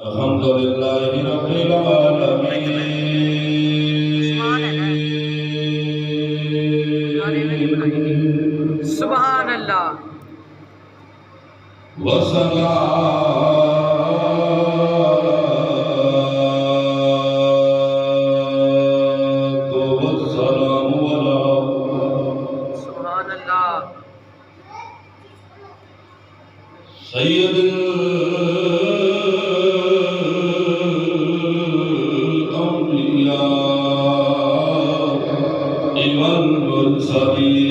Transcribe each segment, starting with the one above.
अल्हम्दुलिल्लाहि रब्बिल आलमीन। सुभान अल्लाह। वस्सलातु वस्सलामु अला सुभान अल्लाह सय्यदिल अंबिया वल मुरसलीन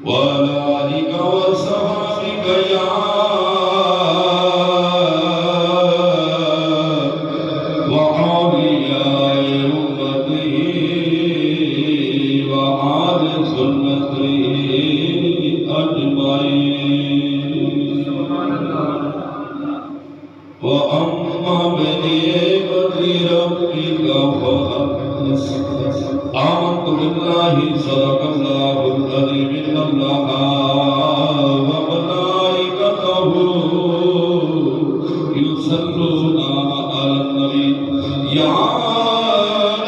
वअला आलिका वसहबिका या वअलियाए उम्मतिही वअल सुन्नतिही अजमाइन। वअम्मा बिनिअमति रब्बिका फहद्दिस। आमन्तु बिल्लाहि सदक़ल्लाहुल अज़ीम। इन्नल्लाहा व मलाइकतहु युसल्लूना अलन नबी या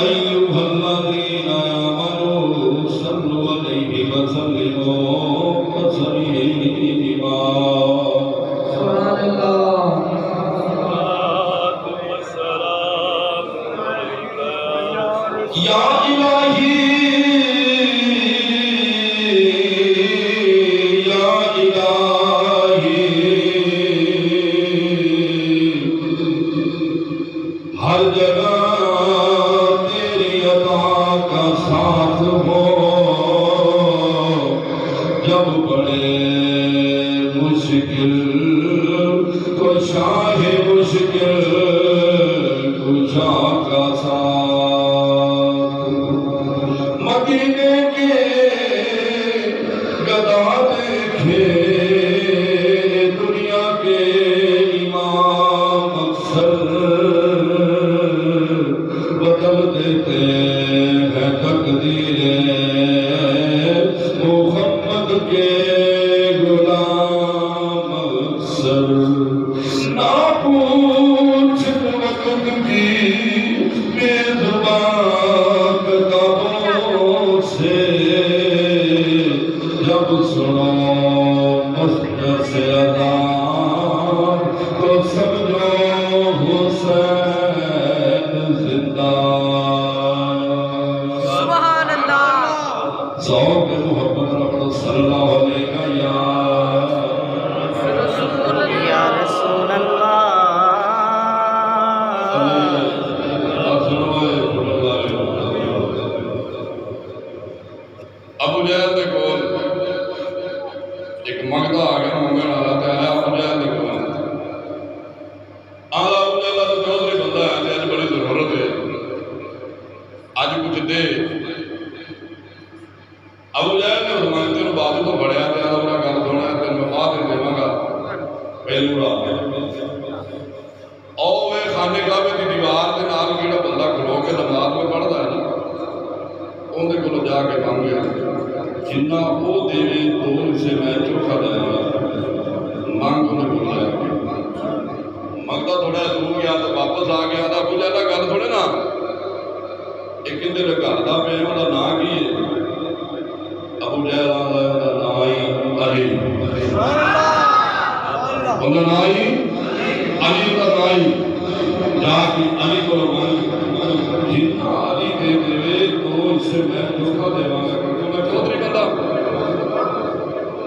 अय्युहल्लज़ीना आमनू सल्लु अलैहि व सल्लिमू तस्लीमा। सुभान अल्लाह। या इलाही या इलाही हर जगह तेरी अता का साथ हो। जब बड़े मुश्किल तो शाहे मुश्किल कुशा का साथ। मदीने के गदा देखे दुनिया के इमाम अक्सर बदल देते हैं तकदीरें मोहम्मद के गुलाम अक्सर। ना पूछ वक्त की बेज़ुबान किताबों से। जब सुनो मस्जिद से अज़ान तो समझो हुसैन जिंदा। सुभान अल्लाह। सौब मोहब्बत रखो सल्लल्लाहु अलैहि या रसूल अल्लाह। अबू जहल दे कोल एक मंगदा आ गया। मंगण वाला ते आया अबू जहल दे कोल। आला अबू जहल तो चौधरी बंदा है ते अज बड़ी जरूरत है, अज कुछ दे। अबू जहल ने उस मंगते नूं बाजू तो फड़िया ते आला मेरा गल सुना तेन मैं बाद में देवांगा पहलू रात। और वे खाने काबे की दीवार के नाल जेड़ा बंदा खलो के नमाज में पढ़दा है ना, उहदे कोल जाके मंगे जिन्ना वो देवे दो से मैं चोखा देवांगा। मंग उन्हें बोला मंगता थोड़ा दूर गया तो वापस आ गया। तो अबू जहल गल सुने ना, एक कहते घर का पे उहदा नां की है। अबू जहल दा नां ही अली। उहदा नां ही अली का नां ही जाके अली को मंग जिन्ना अली दे देवे तो से मैं चोखा देवांगा। चौधरी बंदा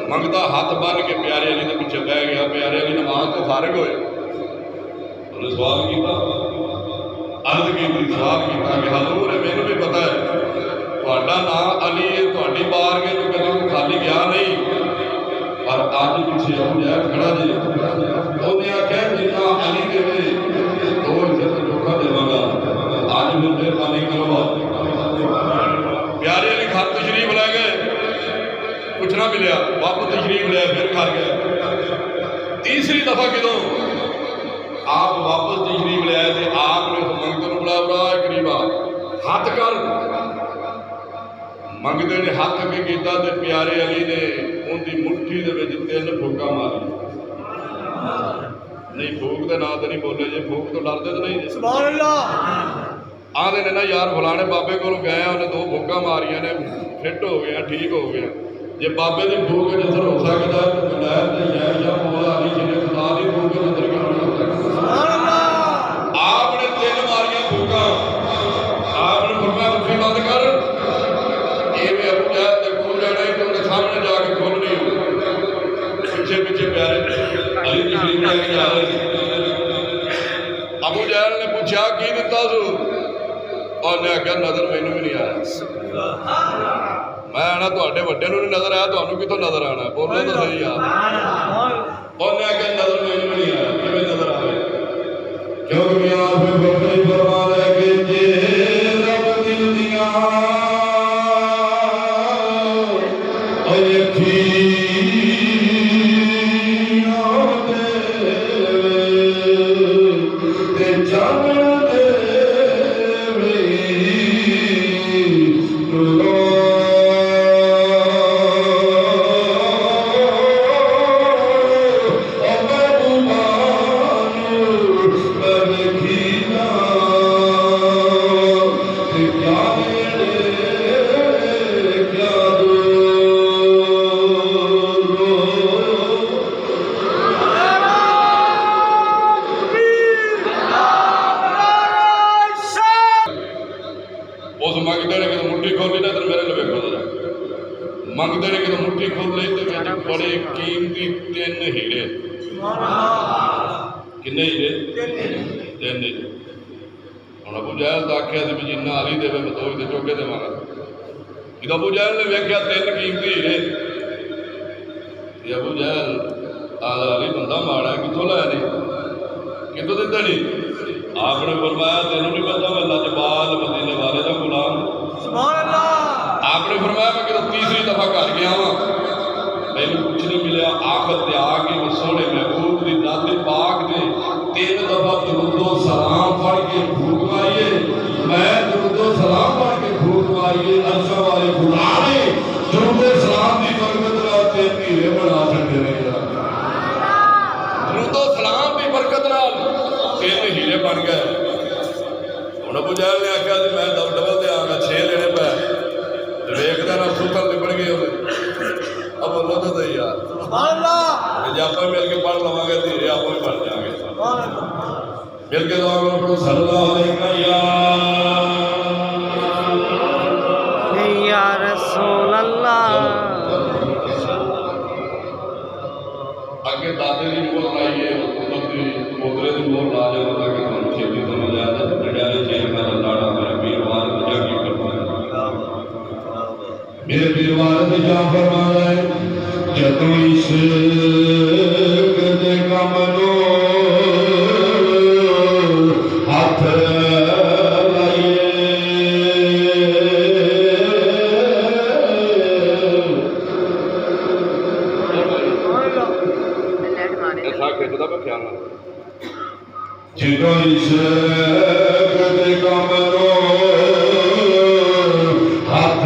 मंगता हाथ बन के प्यारे अली के पीछे बह गया। प्यारे अली नमाज तो फारिग होए, उन्हें सवाल किया, अर्ज की सवाल किया कि हजूर मैनू भी पता है तुहाडा नाम अली है, तुहाडी बारगाह में कदे कोई खाली गया नहीं, पर अज पीछे अबू जहल खड़ा जी। उन्हें आख्या जिन्ना अली देवे दो हिस्से तो चोखा देवांगा। अज फिर मेहरबानी करो। प्यारे अली घर तशरीफ लै गए, कुछ ना मिलिया, वापस तशरीफ लिया, फिर घर गया। तीसरी दफा किदों आप वापस तशरीफ ले आए थे, आपने उस मंगते को बुलाया, बुला करीबा हाथ कर। मंगते ने हाथ अगे किया, प्यारे अली ने उन मुट्ठी दे विच 3 फूकां मारी नहीं फूक के नाम तो नहीं बोले जे फूक तो डरते तो नहीं सुभान अल्लाह आते ने ना यार फलाने बाबे को गए उन्हें 2 फूकां मारिया ने फिट हो गया ठीक हो गया जे बाबे की फूक असर हो सकता है तो विलायत या मौला अली जी ने खुदा की फूक अंदर क्यों नहीं हो सकता आपने 3 मारिया फूकां आपने फरमाया मुट्ठी बंद कर ये भी अबू जहल के कोल जाना ही तो उनके सामने जाके खोलनी पीछे पीछे प्यारे अली तशरीफ लेके जा रहे अबू जहल ने पूछा की दिता सू और ने आख्या नजर मैनू भी नहीं आया मैं आना तुहाडे वड्डे नूं नहीं नजर आया तुहानूं कित्थों नजर आना बोलो तो सही यार उन्हें आख्या नजर मैनू भी नहीं आया किवें नजर आवे क्योंकि मियां फिर बकरी फरमा है कि जे रब दिल दियां उस मंगते ने कि मुट्ठी खोली ना तो मेरे लवे खोल रहा मंगते ने कि मुट्ठी खोल ली तो बड़े कीमती 3 हीरे किन्ने हीरे 3 हीरे हम अबू जहल तो आख्या भी जिन्ना अली देवे मैं 2 ही चौके देवगा जो अबू जहल ने वेख्या 3 कीमती हीरे अबू जहल आला अली बंदा माड़ा कितों लाया नहीं कितों दिता नहीं आपने फरमाया तेनों नहीं पता मैं लजपाल मदीने वाले का गुलाम आपने फरमाया मैं कितों तीसरी दफा घर गया वहाँ मैंने कुछ नहीं मिला आखिर ते आके वो सोने महबूब की दादी पाक ने 3 दफा दुरूदो सलाम पढ़ के फूक मारिए मैं दुरूदो सलाम पढ़ के फूक मारिए अर्शा वाले खुदा ने दुरूदो सलाम की बरकत नाल 3 हीरे बना सकते हैं दुरूदो सलाम की बरकत नाल 3 हीरे बन गए हम अबू जहल ने आख्या मैं डबल देंगा 6 लेने पे वेखदा ना सूत्र निबड़ गए अब बोलो तो सही यार जे आप मिल के पढ़ लवांगे धीरे आप भी पढ़ जाएंगे मिल के दुआ करो सल्लल्लाहु अलैहि या रसूल अल्लाह आगे दादे की मोर लाइए पोतरे की मोर ला जाए ताकि हम खेती समझ आ जाए जड़ियाले चेल का लाड़ा मेरे पीरवार जागी फरमाए मेरे पीरवार ने जा फरमाया जदों इश्क दे कम नो हाथ लाइए ऐसा खेतदा पे ख्याल जदों इश्क दे कम नो हाथ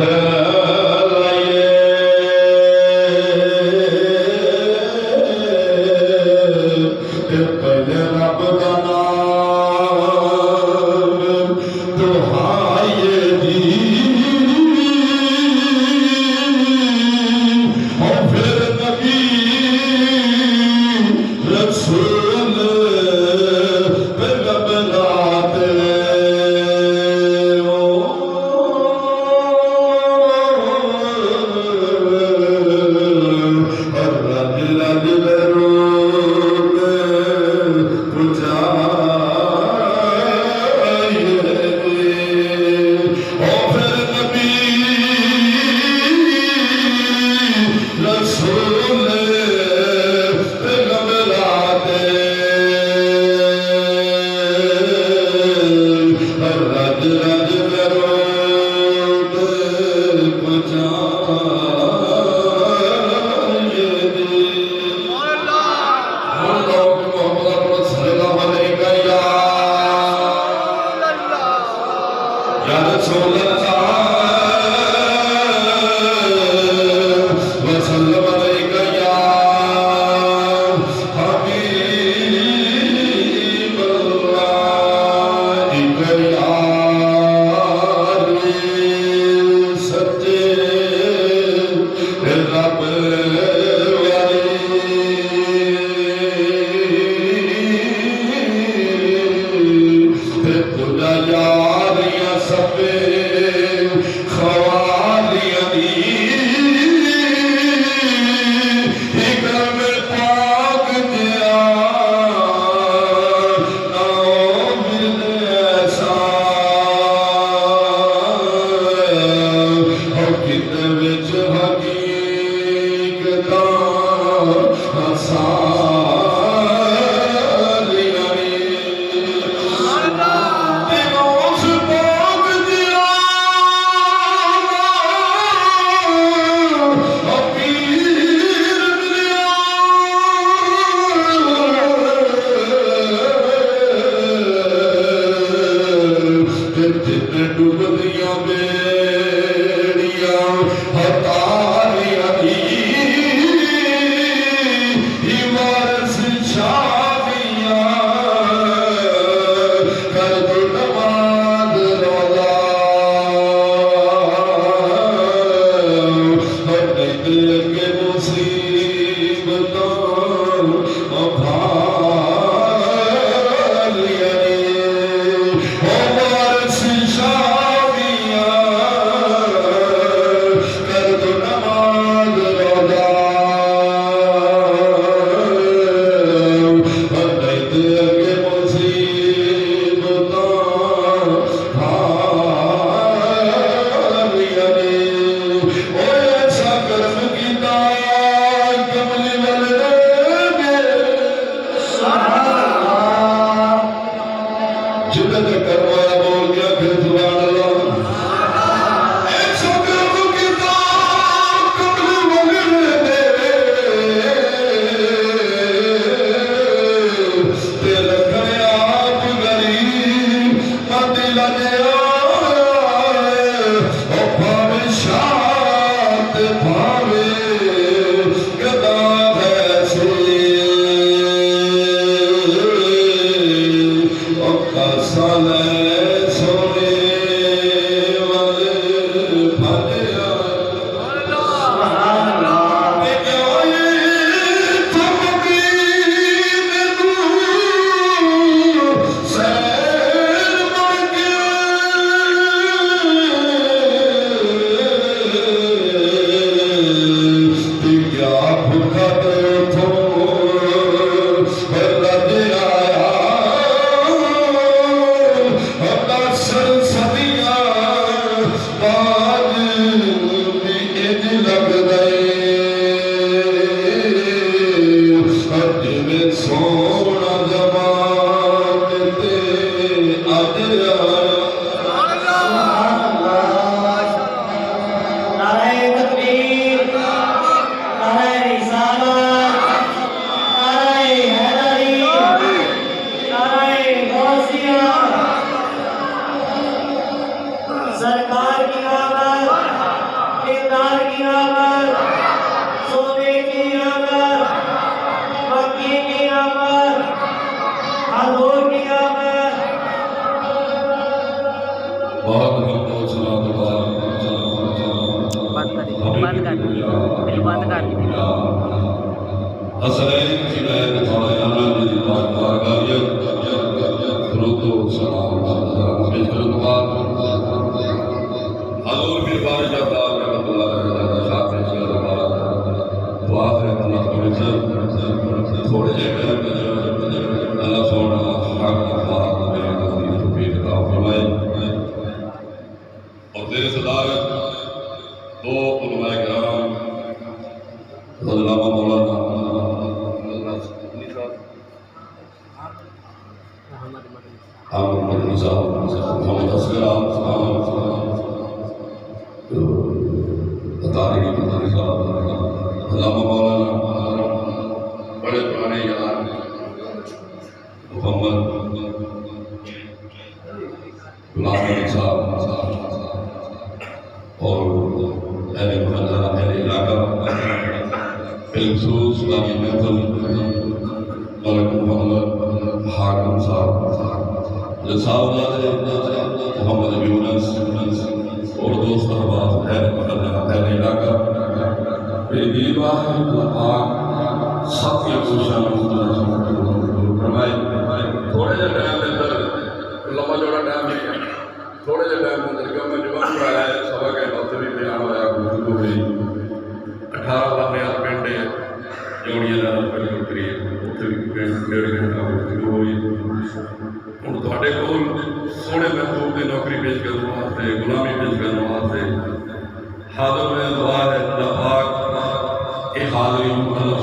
हाज़री अल्लाह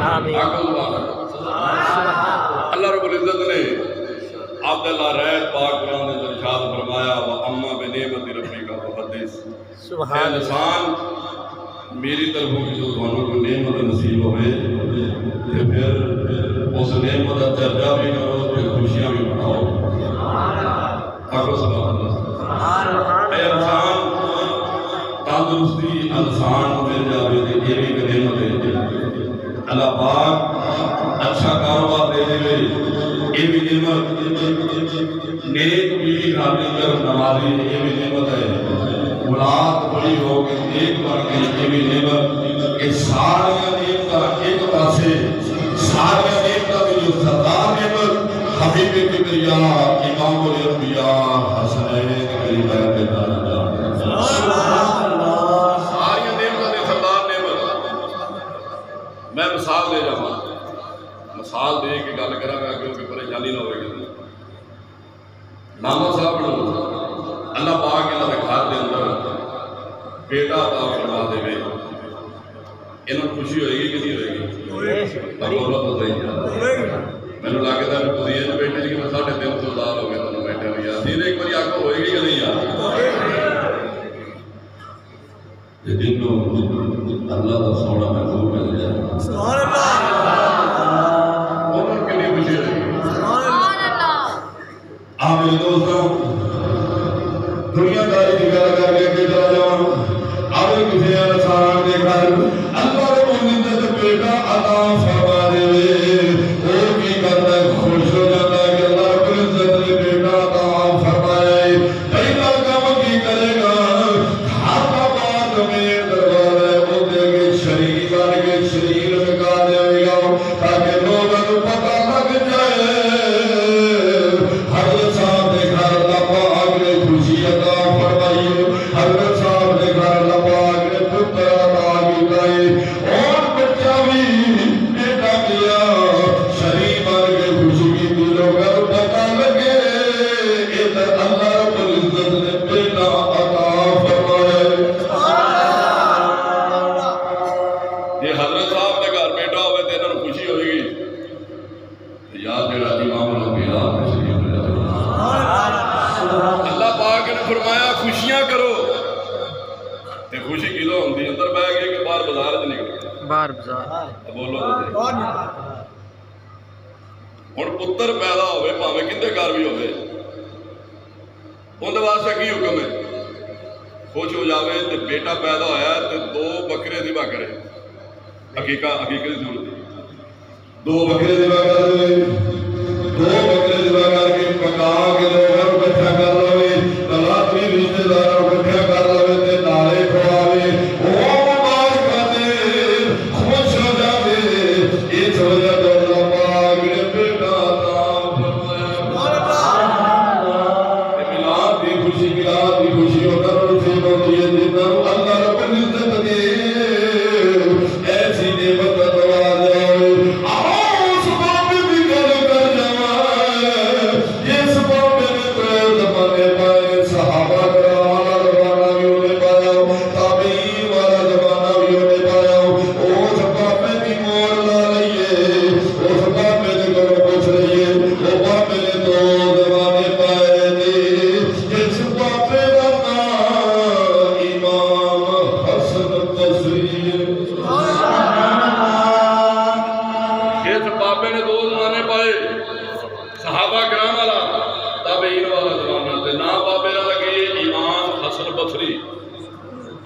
आमीन। अल्लाह रब्बुल इज़्ज़त ने अब्दुल्लाह रैत पाक कुरान में इरशाद फरमाया व अम्मा बिनेमति रब्बिका फहदिस। सुभान इंसान मेरी तरफों की जो दोनों को नेमत नसीब होवे तो फिर उस नेमत का चर्चा भी करो तो खुशियां भी मनाओ। आखो सुभान अल्लाह। इंसान तंदुरुस्ती इंसान मिल जाए तो ये भी एक नेमत है। अल्लाह पाक अच्छा कारोबार दे दे ये भी नेमत। नेक बीवी खातिर नमाजी ये भी नेमत है। औलाद बड़ी हो गई एक बन गई ये भी नेमत। ये सारिया नेमता एक पासे सारिया नेमता की जो सरदार नेमत हबीब किबरिया इमामुल अंबिया हसनैन करीमैन के दादा सारिया नेमता के सरदार नेमत। मैं मिसाल दे जावा मिसाल दे के गल करांगा क्योंकि परेशानी ना होगी। नामा साहब अल्लाह पाक इन्हां दे घर दे अंदर बेटा अता फरमा देवे इन्हां खुशी होएगी कि नहीं होएगी? बोलो तो सही। मैनूं लगदा कि तुसीं इस बेटे च कि 350 साल हो गए तुहानूं बैठे हो यार एक बार आखो होएगी कि नहीं यार? जिन्हों अल्लाह का सोना महबूब मिल जाए उन्होंने कितनी खुशी होगी। मेरे दोस्तों दुनियादारी की गल करके अगे चला जाओ। अब किसी इंसान के घर अल्लाह रब्बुल इज्जत बेटा अता फरमा देवे वो की करता खुश हो जाता है कि अल्लाह रब्बुल इज्जत ने बेटा अता फरमाया। पहला काम की करेगा खाता बात में दरबार है वो देंगे शरीर बन के शरीर लगा देगा ताकि लोगों को पता लग जाए। हजरत साहब ने घर अल्लाह पाक ने खुशी अता फरमाई। हजरत साहब ने घर अल्लाह पाक ने पुत्र अता किया और बच्चा भी बेटा दिया शरीर बन के खुशी की लोगों को पता लगे इधर अल्लाह रब्बुल इज्जत ने बेटा अता फरमाया। ये हजरत साहब के घर बेटा होवे तो इन्हां नूं खुशी होगी यार जेड़ा इमामुल अंबिया अल्लाह पाक ने फरमाया खुशियां करो ते खुशी किदों होंदी अंदर बह गए कि बाहर बाजार च निकल गए? बाहर बाजार। बोलो हुण पुत्र पैदा होवे भावें किंदे घर भी होवे उहदे वास्ते की हुक्म है? खुश हो जावे ते बेटा पैदा होया ते 2 बकरे दी करे हकीकत दी सूरत 2 बकरे दी करे 2 बकरे दी करके पका के लोगों को इकट्ठा कर लवे रात्रि रिश्तेदारों को इकट्ठा कर लवे ते नाले खवावे ओ मुबारक दे खुश हो जावे। इस वजह तो अल्लाह पाक ने बेटा अता फरमाया। मिलाद की खुशी होकर नसीब होती है जिन्हों अल्लाह रब्बुल इज्जत ने ऐसी नेमत नवाजा जाए।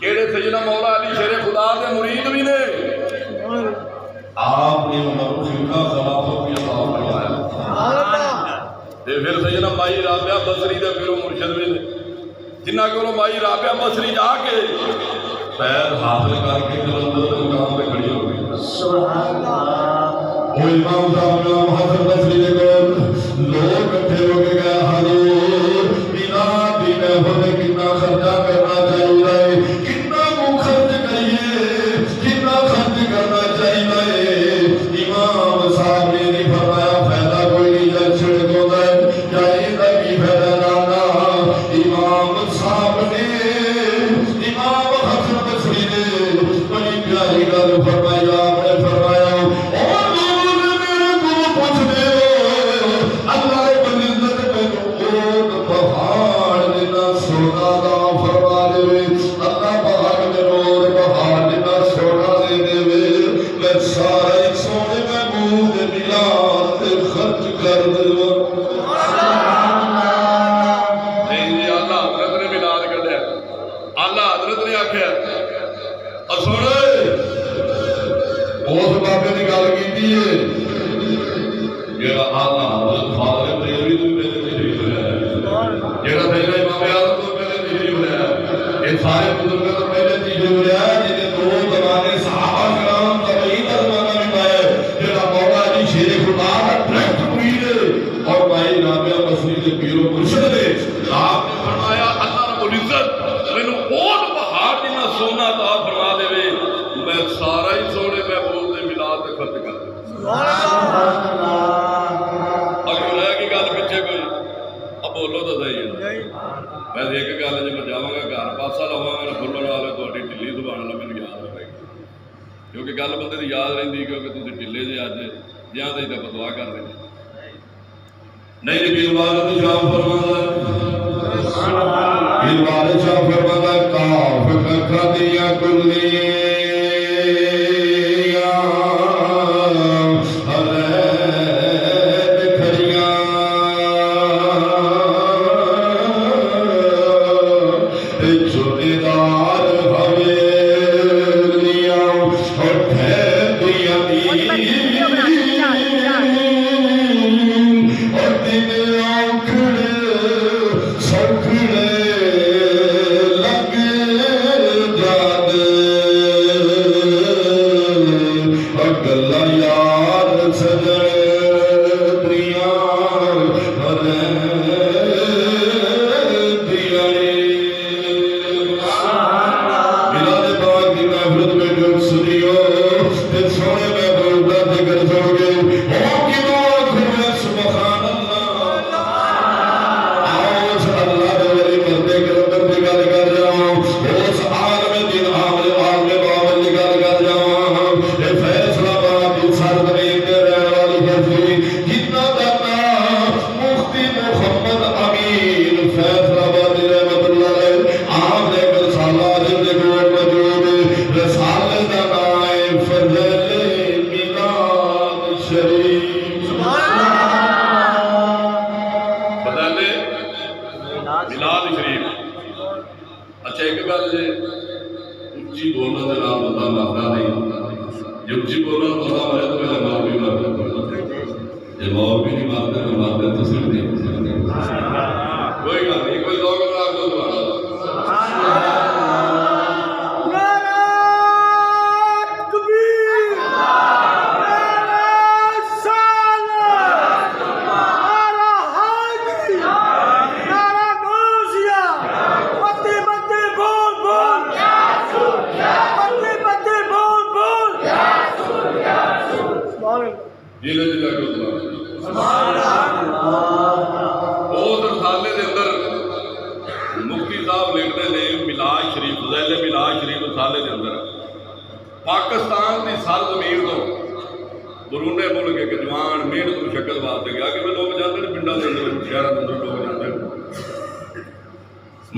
केड़े सैयदना मौला अली शेरे खुदा के मुरीद भी ने आपने उन्होंने फिरका खिलाफत भी अता फरमाया। ते फिर सैयदना माई राबिया बसरी दे फिर मुर्शिद भी ने जिन्ना कोलों माई राबिया बसरी जाके पैर हासिल करके जलंधर के मुकाम पे खड़ी हो गई। सुभान अल्लाह। ओ इमाम साहब इमाम हसन बसरी दे कोल लोग इकट्ठे हो के गए हजूर बिना दिन होने कितना खर्चा करना चाहिए कितना को खर्च करिए कितना खर्च करना चाहिए। इमाम साहब ने नहीं फरमाया फायदा कोई नहीं जब छिड़क होता है जाएगा की फायदा लाना। इमाम साहब ने इमाम हसन बसरी ने बड़ी शहीदा ने फरमाया आपने फरमाया और लोगों ने मेरे को पूछते हो अल्लाह रब्बुल इज्जत मैनू ओट पहाड़ देना सोना दा फरमा देवे अल्लाह पाक मैनू ओट पहाड़ देना सोना दे देवे मैं सारा ही सोने महबूब दे मिलाद ते खर्च कर देवां आला हजरत ने आख्या सुन उस बाबे की गल की जो आला हजरत फादर तेरी भी मेरे तशरीफ लिया जो पहले इमाम आजम तो पहले तशरीफ लिया ये सारे बुजुर्गों तो पहले तशरीफ लिया जिन्हें दो जमाने सहाबा कराम तबई का जमाना भी पाया जो मौला जी शेर खुदा का डायरेक्ट मुरीद और भाई राबिया मसरी के पीरो मुर्शिद ने आपने फरमाया अल्लाह रब्बुल इज्जत मैनू ओट पहाड़ जिन्ना सोना ता फरमा देवे मैं सारा ही सोने महबूब दे मिलाद ते खर्च कर अगर रह गई गल पिछे कोई अब बोलो तो सही है मैं एक गल जो मैं जावांगा घर पासा लवांगा फुल्लण वाले तुहाडी ढिल्ली जुबान नाल मैनू याद रखेगी क्योंकि गल बंदे दी याद रहिंदी क्योंकि तुसीं ढिल्ले जे अज जिहां दी तां बदुआ कर रहे नहीं नबी वाले शाह फरमांदा बादशाह फरमाता काफ कखदिया कुल्लिया हरे बिखरिया चौकीदार हवेलियां और ठहरिया और दिन आंखड़े सखड़े गल्ला यार सजन प्रिया मिलाद पाक की महफिल में जो सुनियो ते सोने में बोलता जिक्र सुनोगे ओ किनो खुदा सुभान अल्लाह आओ उस अल्लाह दे वली बंदे के अंदर की गल कर जाओ उस आलम दिन आलम बाबल की गल कर जाओ ये फैसला सरजमीन के रहने वाली हस्ती जिन्ना दा नाम मुफ्ती मुहम्मद अमीन फैसलाबादी रहमतुल्लाह अलैह आपने रसाला जिंदे कोल मौजूद रसाले दा नाम है फजल मिलाद शरीफ सुभान अल्लाह फजल मिलाद शरीफ अच्छा एक गल जे उच्ची बोलने दे नाल बंदा मरदा नहीं जी बोलो बंदा मरे तो पहले मौलवी मरते ये मौलवी नहीं मारते तो मारते तो सिर्फ नहीं कोई गल नहीं कोई लोग राख दो जिले जिला को उस रसाले के अंदर मुफ्ती साहब लिखते हैं मिलाद शरीफ फज़ैल मिलाद शरीफ रसाले के अंदर पाकिस्तान की सरजमीन तो बरूने मुल्क एक जवान मेहनत मुशक्कत वास्ते गया कि लोग जाते हैं पिंडों के अंदर शहरों के अंदर लोग जाते हैं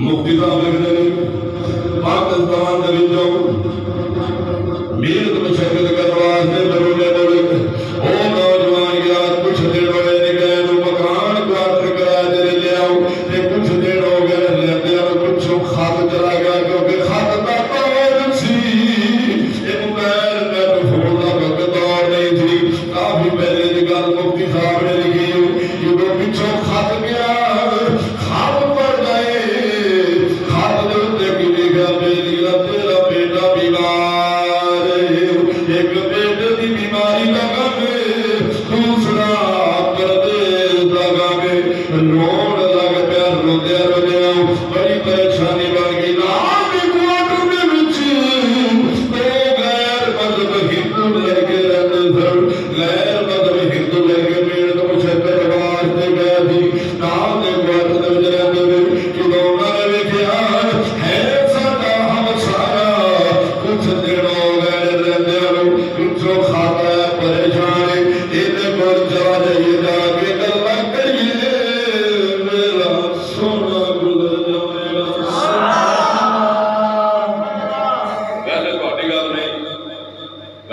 मुफ्ती साहब लिखते हैं पाकिस्तान के मेहनत मुशक्कत करने वास्ते बरूने मुल्क ओ नौजवान यार कुछ दिन होए ने गए तो मकान क्वार्टर करा दे ले आओ ते कुछ दिन हो गए लेते और कुछ खात चला गया क्योंकि खात का कौन सी ये मुगैर में तो फोन का वक्त और नहीं थी काफी पहले की गल मुफ्ती साहब ने लिखी ये तो पीछे खात गया खात पड़ गए खात दे उत्ते की लिखा मेरी तेरा बेटा बीमार एक बेटे की बीमारी का दूसरा परदेश लगा में रोड लग पे रोदे रोदे बड़ी परेशानी बन गई गैर मजहब हिंदू लड़के रहते थे गैर मजहब हिंदू लड़के मेरे तो मुझे वास्ते गए थी नाम के रहते थे कि उन्होंने देखा है साडा हम सारा कुछ दिन हो गए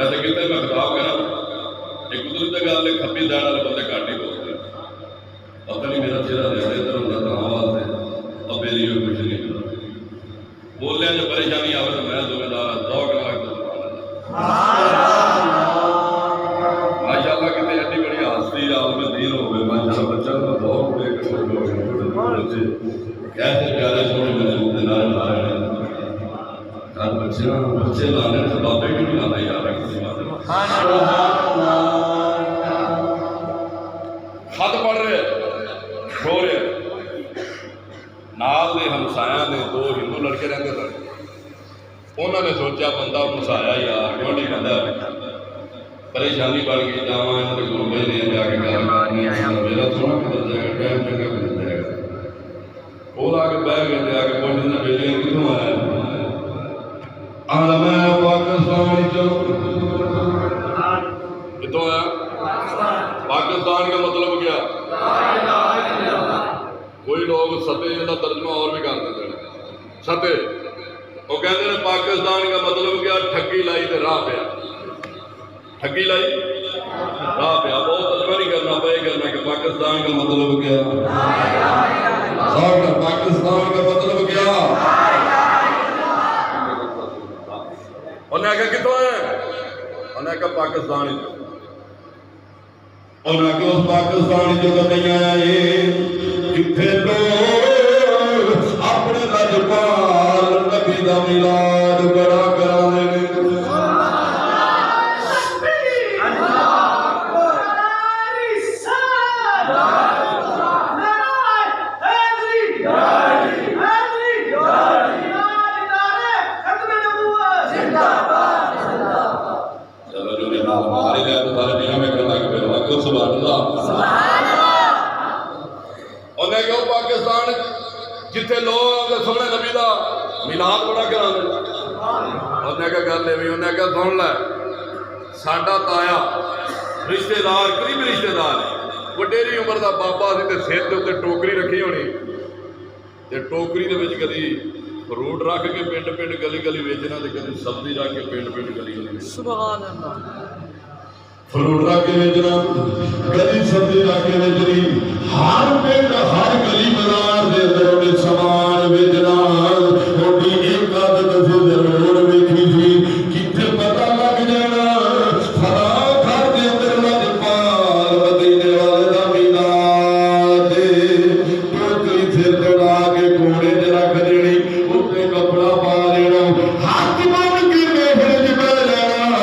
वैसे कितने मैं खिताब करा एक कुदरत की गल है, खप्पी दाड़ वाले बंदे घट ही बोलते पता नहीं मेरा चेहरा ज्यादा इधर होता तो आवाज है अब मेरी कुछ नहीं बोलिया जो परेशानी आवे तो मैं जिम्मेदार माशाअल्लाह कितने एडी बड़ी हस्ती आलम दीन हो गए माशाअल्लाह बच्चा का बहुत बड़े कैसे प्यारे सोने मेरे मुंह के नारे ला रहे हैं घर बच्चे लाने से बाबे क्यों नहीं लाना यार खत पढ़ रहे रो रहे नाल दे हमसाया ने दो हिंदू लड़के रहते थे उन्होंने सोचा बंदा हमसाया यार क्यों नहीं कहता परेशानी बढ़ गई जावा इन्होंने गुरु भाई ने जाके गल मेरा सोना किधर जाएगा टाइम चंगा किधर जाएगा वो आके बह गए आके पूछने बेलिया कितों आया आला मैं पाकिस्तान कितों आया पाकिस्तान का मतलब क्या कोई लोग सते का तर्जमा और भी कर देते हैं सते वो कहते हैं पाकिस्तान का मतलब क्या ठगी लाई तो राह पे ठगी लाई राह पे बहुत तर्जमा नहीं करना पड़ेगा कि पाकिस्तान का मतलब क्या पाकिस्तान का मतलब क्या उन्हें आखिया कितों है उन्हें आखिया पाकिस्तान उन्हें आखिया उस पाकिस्तान जो नहीं आया ये किथे लोग अपने लजपाल नबी दा मिलाद बड़ा कराने पाकिस्तान जिथे लोग सोने नबी का मिलाद बड़ा कराने उन्हें क्या गल है उन्हें क्या सुन लै साडा ताया रिश्तेदार करीबी रिश्तेदार वडेरी उम्र का बाबा से सिर के उत्ते टोकरी रखी होनी ते टोकरी दे विच कदी फ्रूट रख के पिंड पिंड गली गली बेचना ते कदी सब्जी रख के पिंड पिंड गली गली सुभान अल्लाह फ्रूट रख के बेचना गली सब्जी रख के बेचनी हर पिंड हर गली बाजार दे अंदर सामान बेचना थोड़ी एक आदत से जरूर वेखी थी किथे पता लग जाना फला घर के अंदर लजपाल मदीने वाले दा मिलाद टोकरी सिर ते ला के घोड़े ते रख देनी उत्ते कपड़ा पा देना हाथ बन के मेहर च बह जाना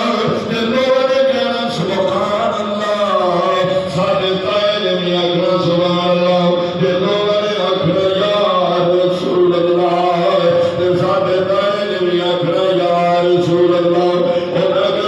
ते लोगों ने कहना सुभान अल्लाह साडे ताए ने भी आखना सुभान अल्लाह जे लोगों ने आखना या रसूल अल्लाह ते साडे ताए ने भी आखना या रसूल अल्लाह और अगर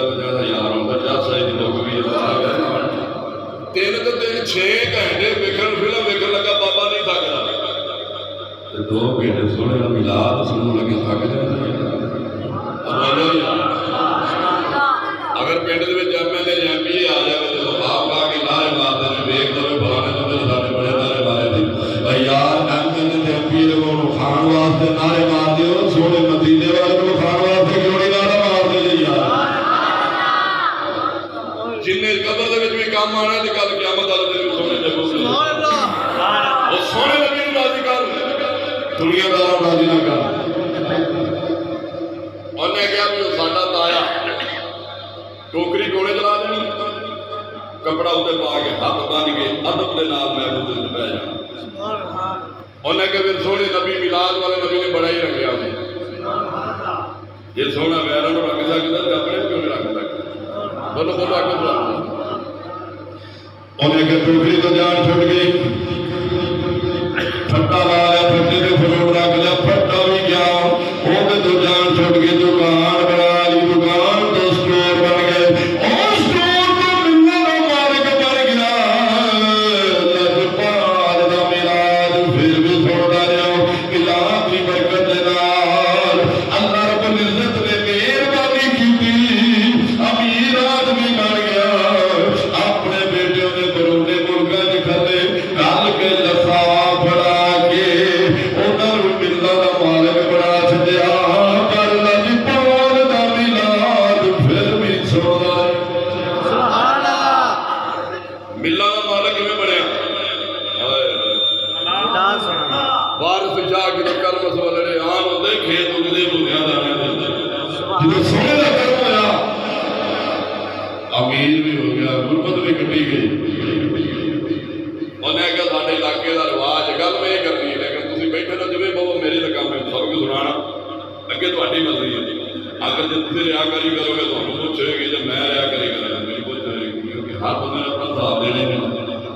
वजह का यार होता चाह साई लोग भी 3 तो 6 घंटे वेखण फिल्म वेखण लगा बाबा नहीं थकदा 2 घंटे सोने का मिलाद सुनने लगे थक जाते। अगर पिंड MLA MP आ जाए तो बाप ला के नारे मारते हैं वेख लो फलाने तो सारे बड़े नारे मारे थे भाई यार MLA MP को खान वास्ते नारे मार दियो सोने मदीने वाले को खान वास्ते क्यों नहीं नारा मारते जी यार जिन्हें कब्र दे विच भी काम आना ते कल क़यामत वाले दिन सोने जगो सुभान अल्लाह वो सोने नबी नूं राजी कर दुनियादार राजी ना कर। उन्हें कहा भी साडा ताया टोकरी कोने चला देनी कपड़ा उत्ते पा के हाथ बन के अदब के नाल मैं उहदे विच बह जाना। उन्हें कहा फिर सोने नबी मिलाद वाले नबी ने बड़ा ही रंगया जे सोना वैरां नूं रंग सकदा ते अपने क्यों नहीं रंग सकदा बोलो बोलो आगे बोलो। उन्हें कहा टोकरी तो जान छुट गई फट्टा ला लिया फट्टे ते फ्रूट रख लिया फट्टा भी गया ओहदे तो जान छुट गई दुकान बना ली दुकान तो स्टोर बन गए और स्टोर तो मिलने का मालिक बन गया लजपाल दा मिलाद फिर भी सुनदा रहा मिलाद की बरकत दे नाल अल्लाह रब्बुल इज्जत ने मेहरबानी की अमीर आदमी बन गया अपने बेटियों ने बरूने मुल्कां च खले कल के लफावा फड़ा के उन्होंने मिलना का मालिक बना छड्या पर लजपाल दा मिलाद फिर भी सुनदा सुभान अल्लाह मिलना का मालिक किवें बनया वारिस शाह की कर्म सवलड़े आम होंदे खेत उगदे भुनिया दाने दे जो सोने का कर्म होया अमीर भी हो गया गुरबत भी कटी गई। उन्हें कहा साडे इलाके का रिवाज गल मैं करनी है लेकिन तुम बैठे रहो जिवें बहु मेरे तो काम है सबको सुनाना अगे तुहाडी मर्जी है अगर जो तुम रियाकारी करोगे तो पूछेगी जब मैं रियाकारी करा मेरी पूछेगी क्योंकि हर बंदे ने अपना साथ देने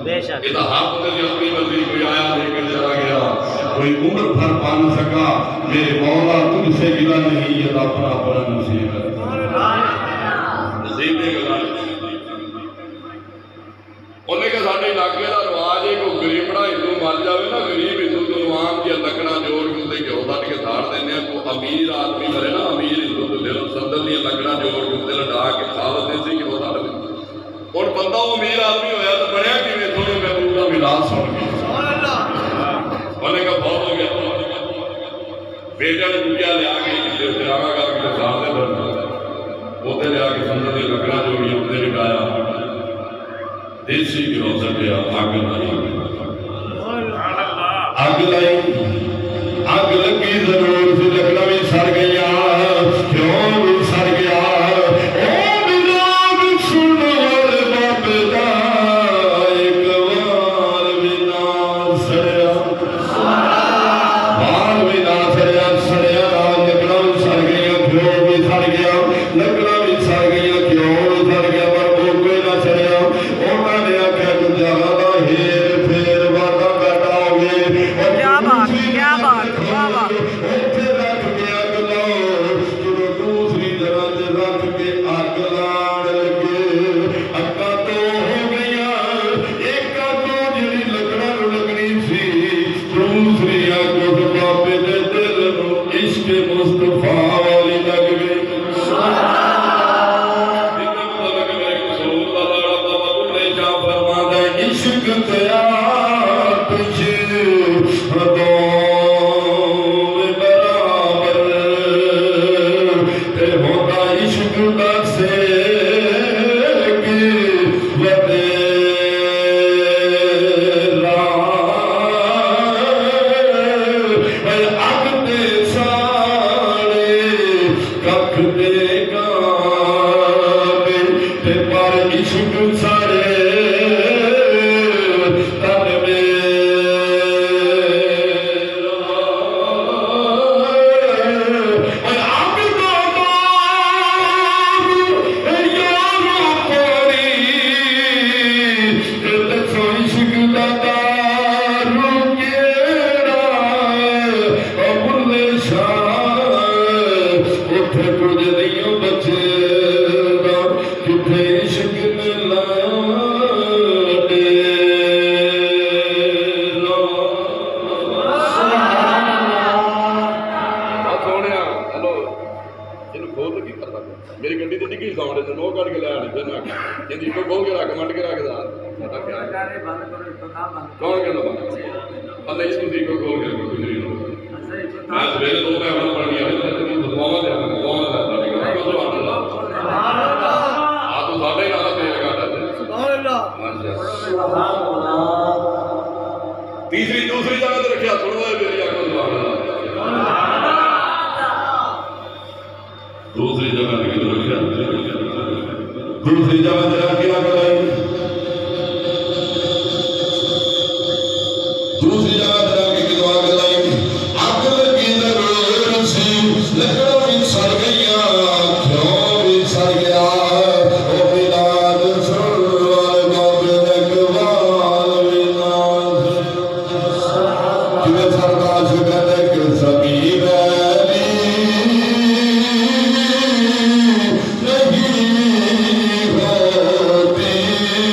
बेशक ये तो हर बंदे की अपनी मर्जी कोई आया लेकर चला गया कोई उम्र भर पा न सका मेरे मौला तुझसे गिला नहीं ये तो अपना अपना नसीब है नसीब की गल। उन्हें कहा साढ़े इलाके का रिवाज है कोई गरीबड़ा हिंदू मर जाए ना गरीब हिंदू तो आम दिया लकड़ा जोड़ के उत्ते घ्यो सट के साड़ देने को अमीर आदमी मरे ना अमीर हिंदू तो दिल संदल दिया लकड़ा जोड़ के उत्ते लटा के खा लेते थे घ्यो सट देते और बंदा वो अमीर आदमी होया तो बनया किवें थोड़े महबूब का मिलाद सुन के उन्हें कहा बहुत हो गया बेटा ने चुकिया लिया के तिरावा करके साड़ दे उत्ते लिया के संदल दिया लकड़ा जोड़ी उत्ते लिटाया देसी घ्यो सटिया अग लाई अग लगी जरूर से लकड़ा भी सड़ गया घ्यो भी सड़ गया कोठी दी डिग्गी साउंड ते नो कट के ले आने जना जिंदी को बोल के रख मंड के रख दा साडा क्या है कौन कहंदा बंद अल्लाह इसको दी को बोल के गुजरी नो मैं सवेरे दो मैं अपना पढ़नी है ते दुआवां दे दुआवां दा सुभान अल्लाह आ तो साडा ही नाम ते लगा दे सुभान अल्लाह सुभान अल्लाह तीसरी दूसरी जगह ते रखिया सुनो मेरी आंखों सुभान अल्लाह दूसरी जगह पे रखिया दूसरी जगह पे रखिया दूसरी जगह पे रख के दुआ कराई अकल की जरूरत सी लकड़ों भी सड़ गईया क्यों भी सड़ गया ओ बिलाद सुरवाल गोबे इकबाल विनाश किवे सरदार कहते कि सभी नहीं होती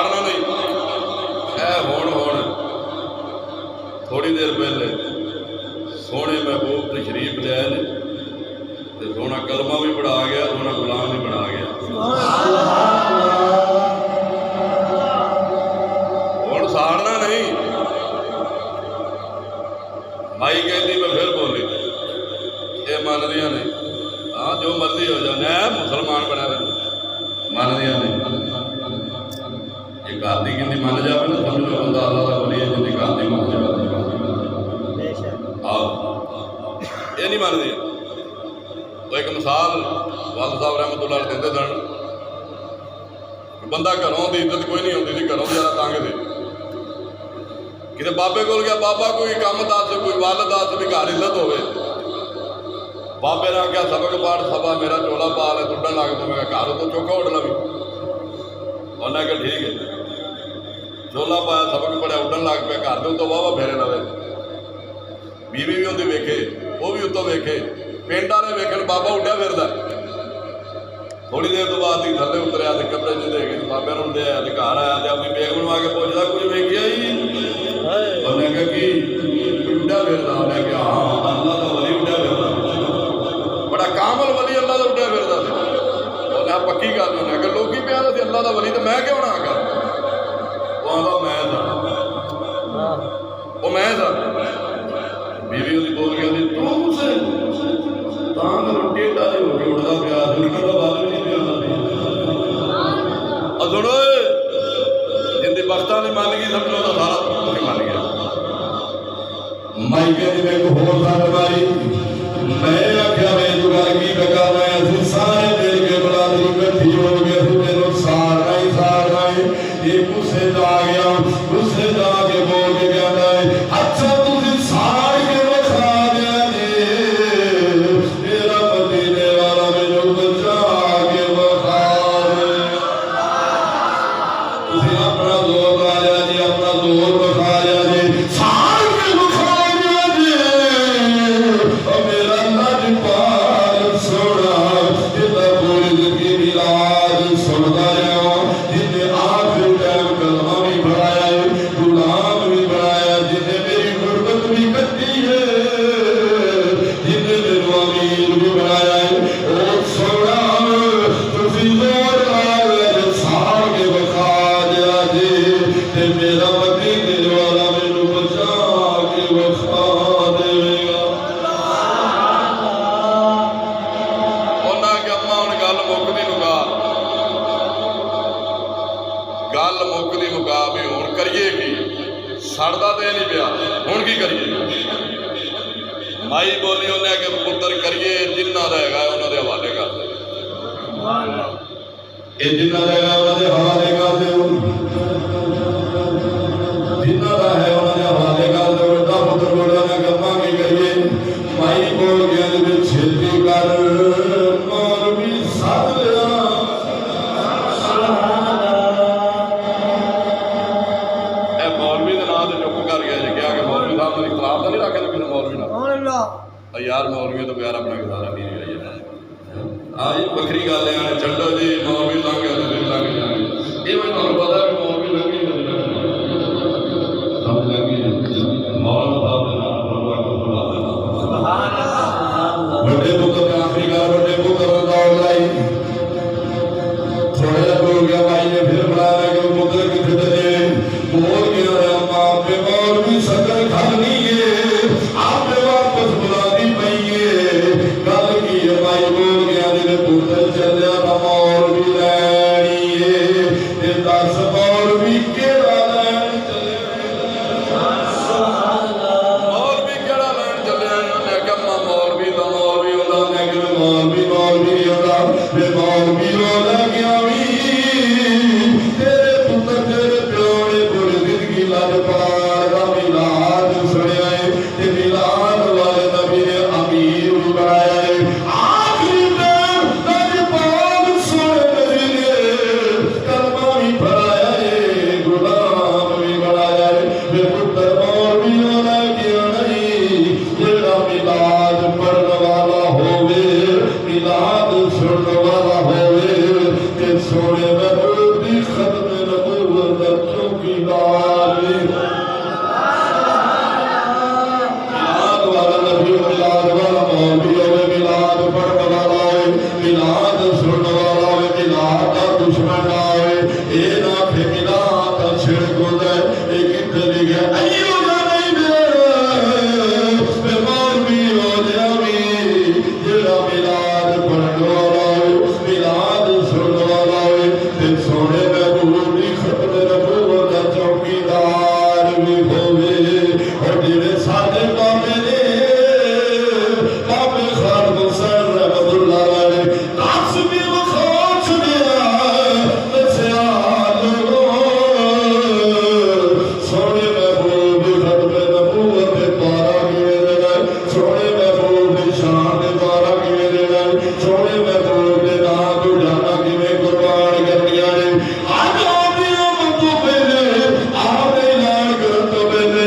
साड़ना नहीं। हुण थोड़ी देर पहले सोहने महबूब तशरीफ लिया ने ते सोहना कलमा भी पढ़ा गया, सोहना गुलाम भी पढ़ा गया। हुण साड़ना नहीं। माई कहती मैं फिर बोली ये मनदियां ने, हाँ जो मर्जी हो जाए मुसलमान बना रहे मनदियां ने। ये घर की गिनती मन जाए ना समझ लो बंदा अल्लाह का वली है, जिंदी घर की मन जाए। ये नहीं मनदियां। तो एक मिसाल वाल साहब रहमतुल्लाह देंदे सन, बंदा घरों की इज्जत कोई नहीं होती थी, घरों ज़्यादा तंग थे। किसी बाबे को गया, बाबा कोई काम दस, कोई वल दस भी घर इज्जत हो। बाबे ने आख्या सबक पाठ सभा मेरा चोला पा ले तुडन लग पो। मैं घर तो चौका उड़ लवी। उन्हें कहा ठीक है, चोला पाया सबक पढ़िया उड़न लग पे। घर के उत्तों वाह फेरे लवे। बीवी भी उन्हें वेखे, वो भी उत्तों वेखे, पिंड वाले वेखन बाबा उड्या फिरदा। थोड़ी देर तो बाद ही थले उतरिया तो कपड़े जो दे गए बाबे ने दे आया, घर आया तो अपनी बेग बनवा के पूछता कुछ वेखिया ही। उन्हें कहा कि उड्या फिरदा। उन्हें कहा हाँ अल्लाह का वली उड्या फिरदा, बड़ा कामल वली अल्लाह का उड्या फिरदा। उन्हें पक्की गल। उन्हें कहा लोग प्यार से अल्लाह का वली तो मैं क्यों ना आकर। वो आंदा मैं था, वो मैं था। बीवी उसकी बोल गई तू से टेढ़ा हो के उड़ता प्यार बाल भी नहीं सुनो जिंदी बख्ता नहीं मान गई समझो तो सारा कुछ मान गया। माइके दी मैं को होर सा भाई मैं आख्या मैं जुगाड़ की बका मैं असि सारे मिल के बलादरी इकट्ठी हो गए थे। मेरे सारना ही ये गुस्से जा गया, गुस्से जाके बोल के कहता है अच्छा तुझे सार के बखा दिया जी मेरा मदीने वाला मेरे बचा के बखा दे। तुझे अपना जोर लाया जी, अपना जोर बखा दिया जी, सार के बखा दिया जी। और मेरा लजपाल सोना जितना पूरी जिंदगी मिलाद सुनता रहा, जिन्हें आखिर टाइम कलमा भी बढ़ाया है, गुलाम भी बढ़ाया, जिन्हें मेरी गुर्बत भी कटी है, जिन्हें मेरे अमीर भी बढ़ाया है। और सोना तुझी जोर लाया सार के बखा दिया जी ते मेरा मदीने वाला मेनू बचा के बखा देगा। उन्हें कि अम्मा हुण गल मुकदी मुका, गल मुकदी मुका भी हुण करिए की। सड़दा तो नहीं पिया, हुण की करिए। माई बोली उन्हें कि पुत्र करिए जिन्ना दा हैगा उन्हां दे हवाले कर दे। ये जिन्ना दा है उन्हां दे हवाले कर दे, जिन्ना दा है उन्हां दे हवाले कर दे। बेटा पुत्र बोलिया मैं गप्पा की करिए। माई बोल गया जी छेती कर मौलवी सद लिया। मौलवी के नाम से चुप कर गया जी, क्या कि मौलवी साहब का इख्तलाफ तो नहीं रखे किसी मौलवी ना यार। मौलवी तो बगैर अपना गुजारा नहीं है। हाँ जी बखरी गल है छो जी, मौलवी लंघ गया तो फिर लंघ जाए। ये मैं तुम्हें पता भी मौलवी लंघी सब लंघी मौलवी बड़े पुत्र ने आखिरी गल बड़े पुत्र दौड़ लाई। थोड़ा जहा बोल गया भाई ने फिर बुलाया कि पुत्र कितने चले। बोल गया अम्मा आपने मौलवी सदर घर नहीं है, आपने वापस बुला दी पई है। गल की माई बोल गया जिन्हें पुत्र चलिया ना मौलवी लैनी है। 10 मौलवी सरदार मिलाद वाला नबी मिलाद वाला मौलवी होवे मिलाद पढ़ने वाला होवे मिलाद सुनने वाला होवे मिलाद का दुश्मन ना होवे ये ना कि मिलाद का छिड़क होता है एक कितने लिखे अयो ना नहीं मैं मौलवी हो जावी जेड़ा मिलाद पढ़ने वाला होवे मिलाद सुनने वाला होवे ते सोने महबूब दी खत्म नबूवत दा चौकीदार भी होवे और जेड़े साडे बाबे ने बाबे खान हुसैन रहमतुल्लाह अलैह आसमी वखाच दिया दसया सोने महबूब दी खत्म नबूवत दे पारा किवें देना सोने महबूब दी शान दे पारा किवें देना सोने महबूब दे नाम तो जाना किवें कुर्बान करनियां ने आज आदियां मंगू पहले आपने ऐलान करन तो पहले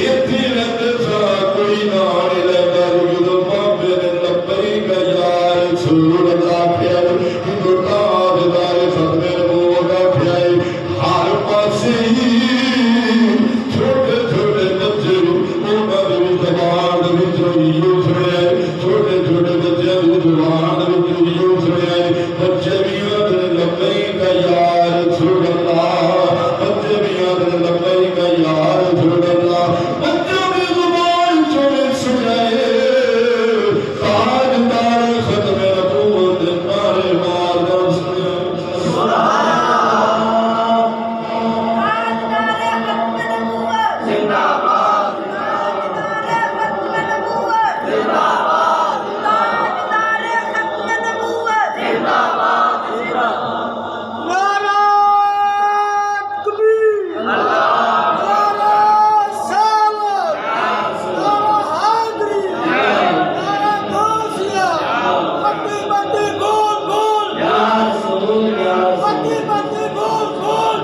इत्थी रहते सा कोई ना नहीं लेंदा जो बाबे ने लब्बैक या रसूल अल्लाह आखिया हिंदू ताजदार खत्मे नबूवत आखिया हर पासे ही छोटे छोटे बच्चे उन्हां दी ज़बान विचों इहो सुणिया छोटे छोटे बच्चों दी ज़बान विचों इहो सुणिया बच्चे भी आखदे लब्बैक या रसूल अल्लाह बच्चे भी आखदे लब्बैक या रसूल अल्लाह बच्चों की ज़बान चों सुनाए ताजदार खत्मे नबूवत दे नारे मारदा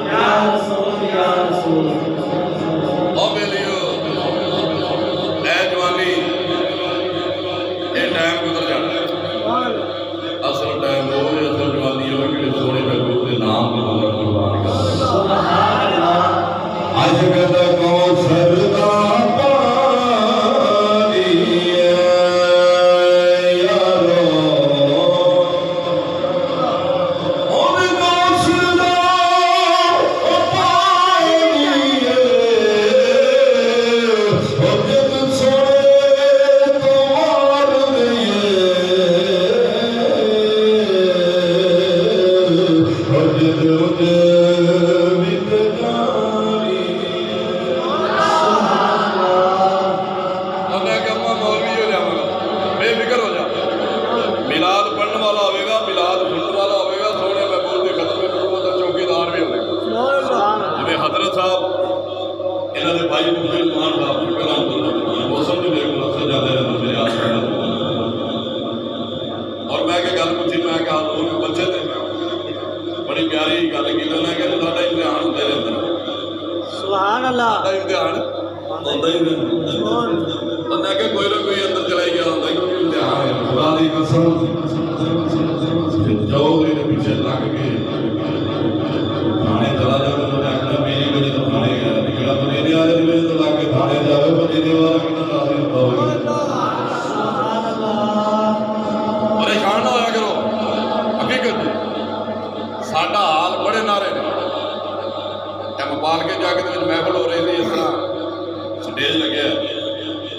सुनिया ओ बेलियो ए जवानी ये टाइम गुजर जाना है असल टाइम वो है असल जवानी हो कि सोने महबूब के नाम की बंदा कुर्बान कर अजगद कौसर दा पानी यारो ओन कौसर दा पानी ओ जग सोने तो मार गए ओ जग विद जानी उन्हें कि अम्मा मौलवी हो जाऊंगा बेफिक्र हो जा मिलाद पढ़ने वाला होगा मिलाद सुनने वाला होगा सोने महबूब के खत्म नबूवत दा चौकीदार भी होगा जिवें हजरत साहब इन्हां दे भाई मुसलमान साहब कलाम मौसम भी मेरे को अक्सर जाते रहते मेरे आस पास और मैं क्या गल पूछी मैं क्या बच्चे थे बड़ी प्यारी गल की उन्हें कि साडा इम्तिहान होंदा ही रहंदा सुभान अल्लाह साडा इम्तिहान होंदा ही रहंदा उन्हें कि कोई ना कोई अंदर चला गया होंदा क्योंकि इम्तिहान है खुदा दी कसम चौधरी के पीछे लग के थाने चला जाए तो आखना मेरी वजह तो थाने गया निकला तो मेरे वाले की वजह तो लग के थाने जावे पर मेरे वाला कितना राजी होता होगा परेशान ना होया करो हकीकत साडा हाल बड़े नारे ने मपाल के जाके महफिल हो रही थी इस तरह स्टेज लगे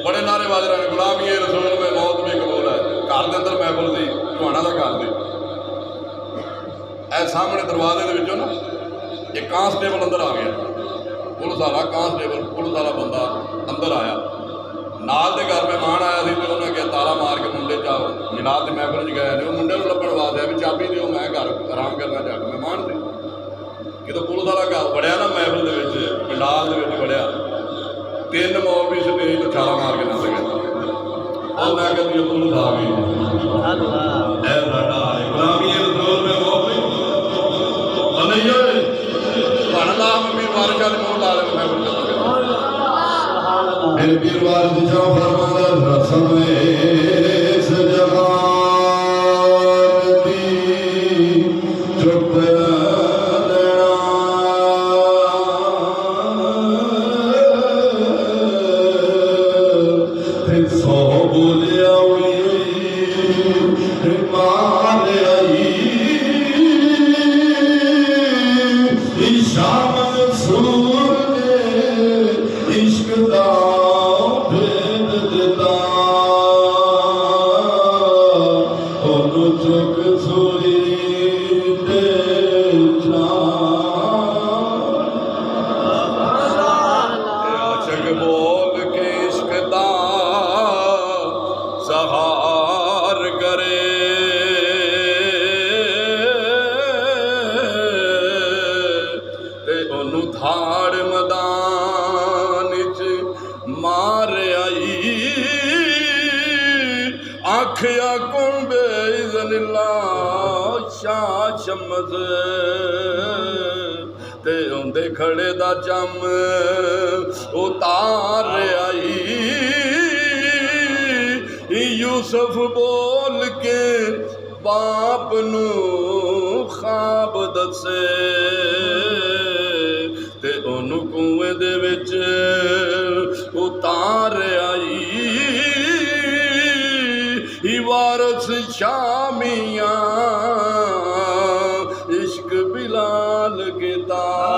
बड़े नारे बाज रहे गुलाम ये रसूल में मौत भी कबूल है घर के अंदर महफिल थी चौहाना का घर थी ए सामने दरवाजे के विचों ना एक कांस्टेबल अंदर आ गया पुलिस वाला कांस्टेबल पुलिस वाला बंदा अंदर आया नाल दे घर मेहमान आया थी तो उन्हें क्या ताला मार के मुंडे चा मिलाद की महफिल च गए वो मुंडे को लभण वास्ते भी चाबी दिओ मैं घर आराम करना चाहता मेहमान थे कि पुलिस वाला घर बड़िया ना महफिल के पंडाल के बड़िया तीन मौलवी स्टेज तो छाला मार के नस गए और मैं कहती पुलिस आ गई ऐ साडा गुलामी रसूल में मौलवी नहीं होए ला मम्मी बारिशा के मुंह ला दे मैं मेरे पीर वारिद शाह फरमांदा रसम इस जहान दी चुप देना शाह शमस ते आंदे खड़े दा चम उतार आई यूसुफ बोल के बाप नू ख्वाब दसे ते ओनू कुएं दे विच उतार आई वारस शामियां इश्क बिलाल के तार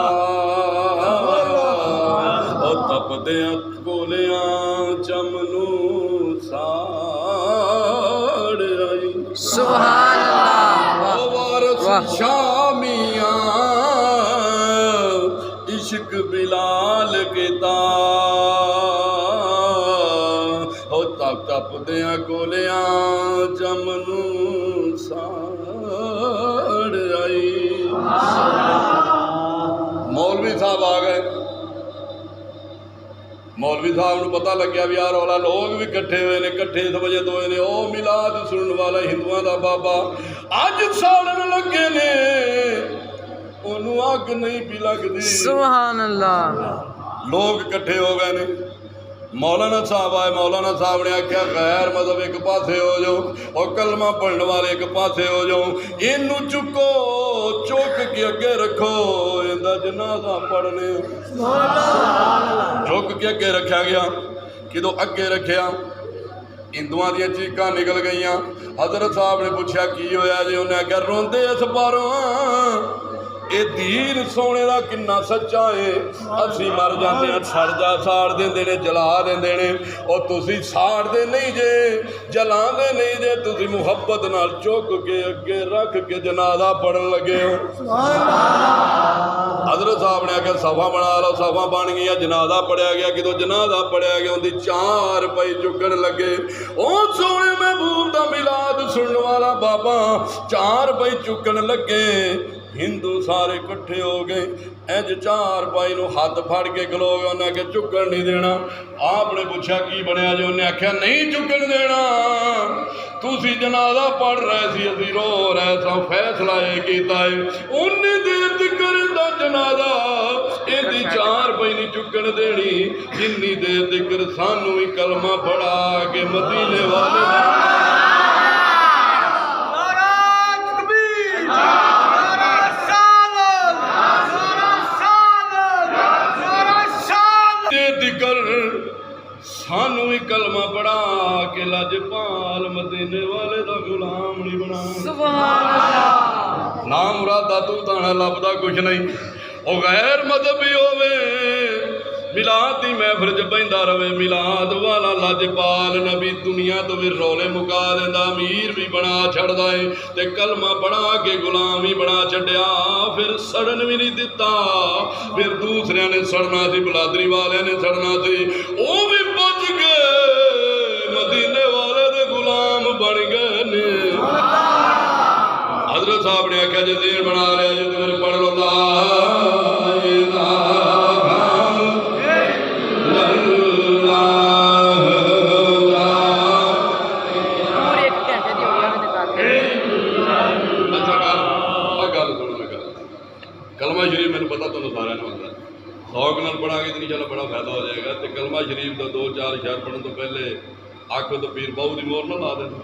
तपदियां कोलियां चमनू साड़ आई सुभान अल्लाह वारस शामियां इश्क बिलाल के तपदियां कोलियां चमनू साड़ आई। मौलवी साहब आ गए। मौलवी साहब को पता लग्या भी यार वाला लोग भी इकट्ठे हुए ने, इकट्ठे इस वजह तो हुए ने ओ मिलाद सुनने वाला हिंदुओं का बाबा अज साड़न लगे ने, ओनू अग नहीं भी लगती। सुभान अल्लाह। लोग इकट्ठे हो गए ने। मौलाना साहब आए। मौलाना साहब ने आख्या गैर मजहब एक पासे हो जाओ और कलमा पढ़ने वाले एक पासे हो जाओ, इनू चुको चुक के अगे रखो, इनका जनाजा पढ़ने। चुक के अगे रखा गया। किदों अगे रखिया हिंदुआं दियां चीकां निकल गई। हजरत साहब ने पूछा की होया जी? उन्हें आख्या रोंदे इस बारों ये दीन सोने का किन्ना सच्चा है, असी मर जाते हैं सड़ साड़ देंदे ने, जला देंदे ने, और तुसी साड़दे नहीं जे, जलांदे नहीं जे, तुसी मुहब्बत नाल चुक के अगे रख के जनाजा पढ़न लगे हो। हजरत साहब ने आख्या सफा बना लो। सफा बन गई, जनाजा पढ़िया गया। कितों जनाजा पढ़िया गया उनकी चार पई चुकन लगे। ओ सोने महबूब दा मिलाद सुनने वाला बाबा चार पई चुकन लगे। हिंदू सारे इकट्ठे हो गए। इंज चार पाई नूं हाथ फड़ के खलो गए। उन्हें आख्या चुकन नहीं देना। आपने पूछा की बनया जी? उन्हें आख्या नहीं चुकन देना, तुसी जनाजा पढ़ रहे सी, असी रो रहे सा, फैसला ये कीता है उन्नी देर तिकर इहदा जनाजा इहदी चार पई नहीं चुकन देनी जिन्नी देर तिकर सानू ही कलमा पढ़ा के मदीने वाले सानू ही कलमा पढ़ा के लजपाल मदीने वाले दा गुलाम नहीं बना। ना मुरादा तू ताना लभदा कुछ नहीं। ओ गैर मजहबी होवे मिलाद दी महफिल च बहिंदा रवे। मिलाद वाला लजपाल नबी दुनिया तो भी रौले मुका देंदा, अमीर भी बना छड़दा है ते कलमा पढ़ा के गुलाम भी बना छड्या। फिर सड़न भी नहीं दिता। फिर दूसरिया ने सड़ना सी, बलादरी वाले ने सड़ना सी, वो भी बच गए, मदीने वाले दे गुलाम बन गए ने। हजरत साहब ने आख्या जे दीन बना लिया जी तो फिर पढ़ लो ला कलमा शरीफ। मैंने पता तुम्हें सारे आता 100 नाल पढ़ा के नहीं, चलो बड़ा फायदा हो जाएगा। तो कलमा शरीफ का 2-4 अक्षर पढ़ने तो पहले आखो तो पीर बाबू की मोहर ना ला देना।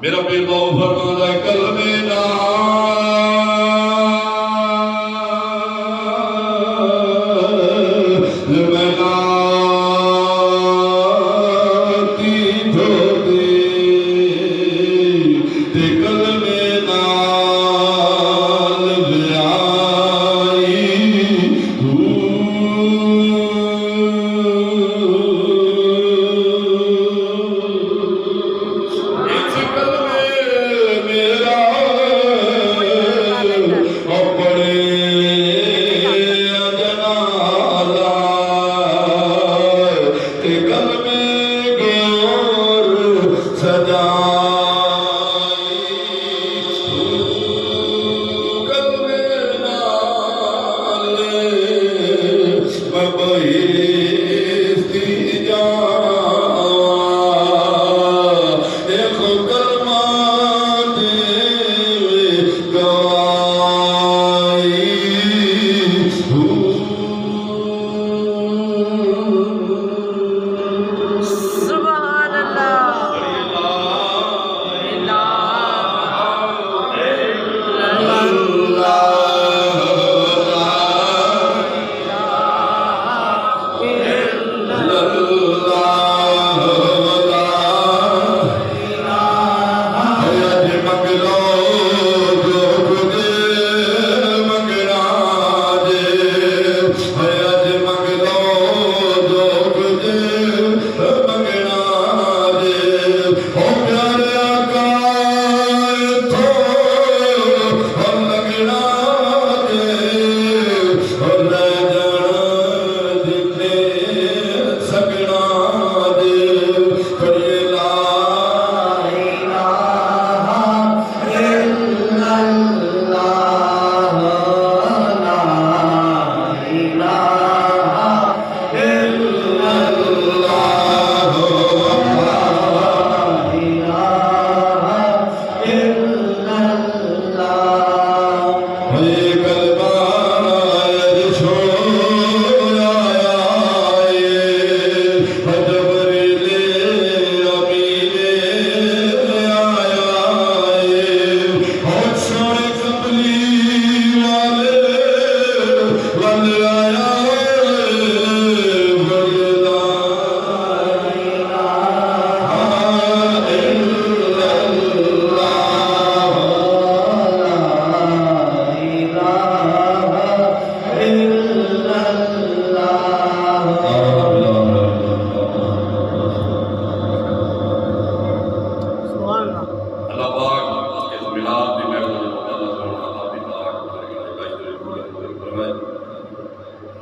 मेरा पीर बाबू फरमांदा कलमे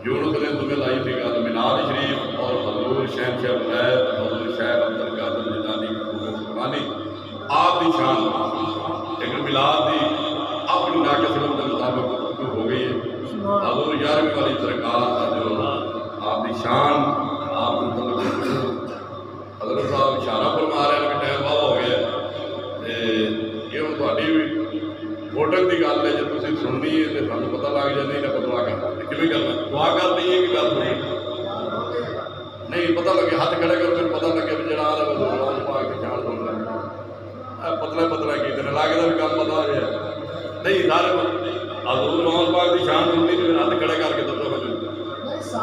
यूनुस ने तुम्हें लाई थी गल मिलाद शरीफ और हजूर शहनशाह वलैत हजूर शाह अब्दुल कादिर जिलानी कुरानी आप की शान लेकिन मिलाद की अपनी नाकस इल्म के मुताबिक गुफ्तगू हो गई है। हजूर 11वीं वाली सरकार का जो आप की शान आप हजरत साहब इशारा फरमा रहे हैं कि टाइम वाह हो गया ये हम थोड़ी वोटन की गल है जो तुम सुननी है तो सूँ पता लग जाए नहीं ना पता करना कि करना दुआ करनी है कि गल सुनी नहीं पता लगे हाथ खड़े कर फिर पता लगे भी जरा पाक की जान सुन रहा पतला पतला की लगता भी काम पता हो जाए नहीं सारे हजूर पाक की शान सुननी तो हाथ खड़े करके दसो